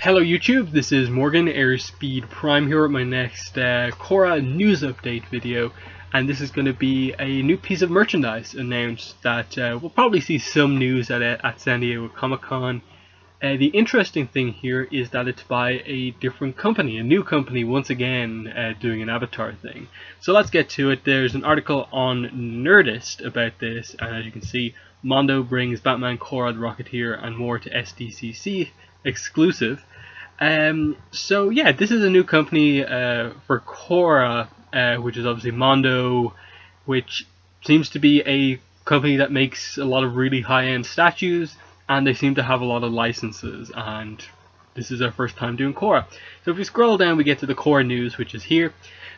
Hello YouTube, this is Morgan, Airspeed Prime here with my next Korra news update video, and this is going to be a new piece of merchandise announced that we'll probably see some news at San Diego Comic-Con. The interesting thing here is that it's by a different company, a new company once again doing an Avatar thing. So let's get to it. There's an article on Nerdist about this, and as you can see, Mondo brings Batman, Korra the Rocketeer and more to SDCC exclusive. So yeah, this is a new company for Korra, which is obviously Mondo, which seems to be a company that makes a lot of really high-end statues, and they seem to have a lot of licenses, and this is our first time doing Korra. So if we scroll down, we get to the Korra news, which is here,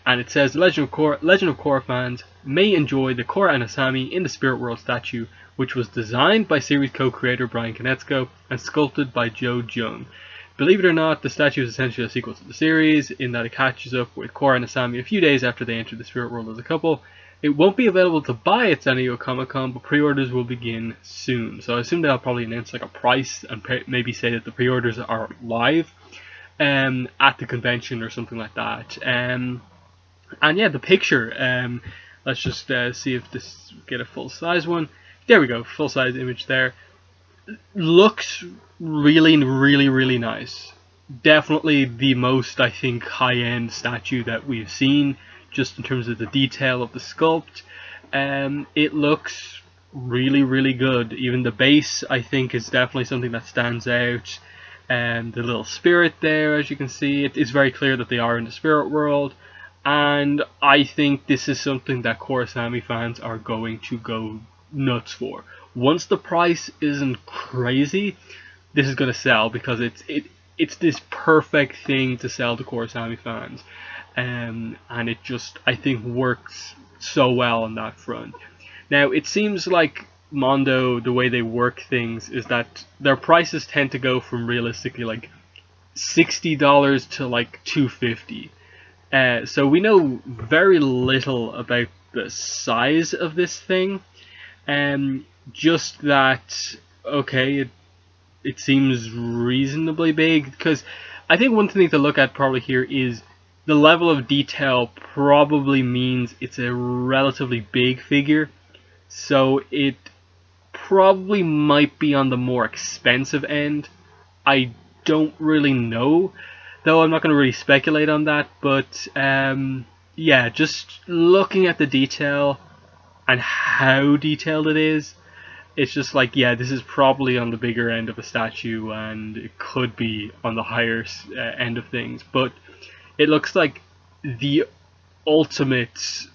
and it says, Legend of Korra fans may enjoy the Korrasami in the Spirit World statue, which was designed by series co-creator Brian Konietzko and sculpted by Joe Jung. Believe it or not, the statue is essentially a sequel to the series, in that it catches up with Korra and Asami a few days after they enter the Spirit World as a couple. It won't be available to buy at San Diego Comic-Con, but pre-orders will begin soon. So I assume they'll probably announce like a price and maybe say that the pre-orders are live at the convention or something like that. And yeah, the picture, let's just see if this get a full-size one. There we go, full-size image there. Looks really nice. Definitely the most, I think, high-end statue that we've seen, just in terms of the detail of the sculpt. It looks really good. Even the base, I think, is definitely something that stands out. The little spirit there, as you can see, it's very clear that they are in the spirit world, and I think this is something that Korrasami fans are going to go nuts for. Once the price isn't crazy, this is going to sell, because it's this perfect thing to sell to Korrasami fans, and it just, I think, works so well on that front. Now, it seems like Mondo, the way they work things is that their prices tend to go from realistically like $60 to like $250. So we know very little about the size of this thing. Just that, okay, it seems reasonably big, because I think one thing to look at probably here is the level of detail probably means it's a relatively big figure, so it probably might be on the more expensive end. I don't really know, though I'm not going to really speculate on that, but yeah, just looking at the detail and how detailed it is, it's just like, yeah, this is probably on the bigger end of a statue, and it could be on the higher end of things, but it looks like the ultimate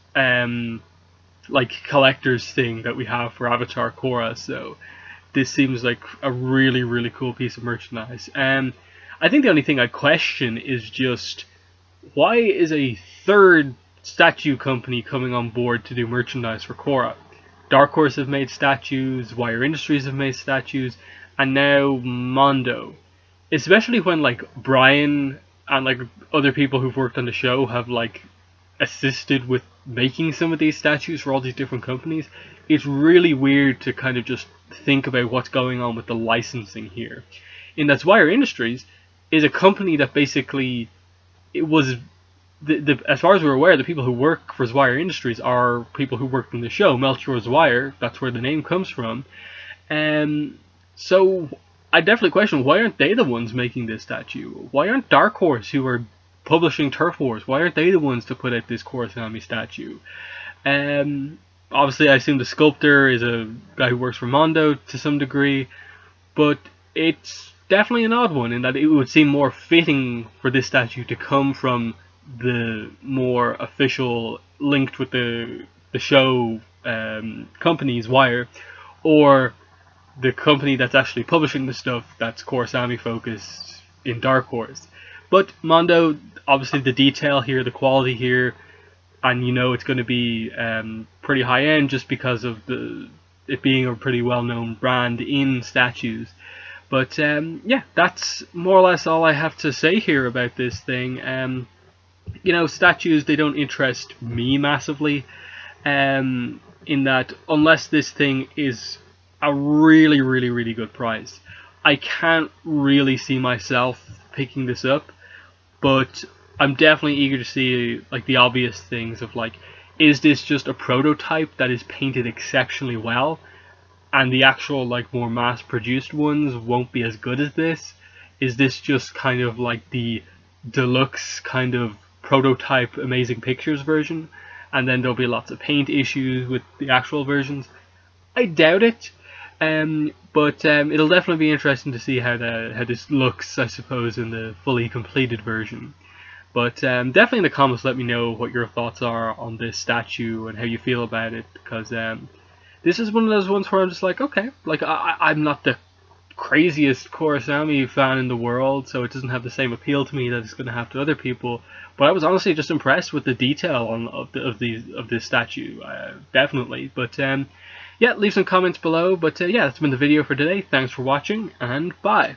like collector's thing that we have for Avatar Korra. So this seems like a really cool piece of merchandise. I think the only thing I question is just, why is a third statue company coming on board to do merchandise for Korra? Dark Horse have made statues, Wire Industries have made statues, and now Mondo. Especially when like Brian and like other people who've worked on the show have like assisted with making some of these statues for all these different companies. It's really weird to kind of just think about what's going on with the licensing here. In that Wire Industries is a company that basically, it was as far as we're aware, the people who work for Zwire Industries are people who worked in the show, Melchior Zwire. That's where the name comes from. So I definitely question, why aren't they the ones making this statue? Why aren't Dark Horse, who are publishing Turf Wars, why aren't they the ones to put out this Korrasami statue? Obviously, I assume the sculptor is a guy who works for Mondo to some degree, but it's definitely an odd one in that it would seem more fitting for this statue to come from the more official, linked with the show companies, Wire, or the company that's actually publishing the stuff that's Korrasami focused in Dark Horse. But Mondo, obviously the detail here, the quality here, and you know it's going to be pretty high end just because of it being a pretty well known brand in statues. But yeah, that's more or less all I have to say here about this thing. You know, statues, they don't interest me massively, in that unless this thing is a really good price, I can't really see myself picking this up, but I'm definitely eager to see like the obvious things of like, is this just a prototype that is painted exceptionally well, and the actual like more mass-produced ones won't be as good as this? Is this just kind of like the deluxe kind of prototype Amazing Pictures version, and then there'll be lots of paint issues with the actual versions? I doubt it, but it'll definitely be interesting to see how this looks, I suppose, in the fully completed version. But definitely in the comments, let me know what your thoughts are on this statue and how you feel about it, because this is one of those ones where I'm just like, okay, like I'm not the craziest Korrasami fan in the world, so it doesn't have the same appeal to me that it's going to have to other people. But I was honestly just impressed with the detail of this statue, definitely. But yeah, leave some comments below. But yeah, that's been the video for today. Thanks for watching, and bye.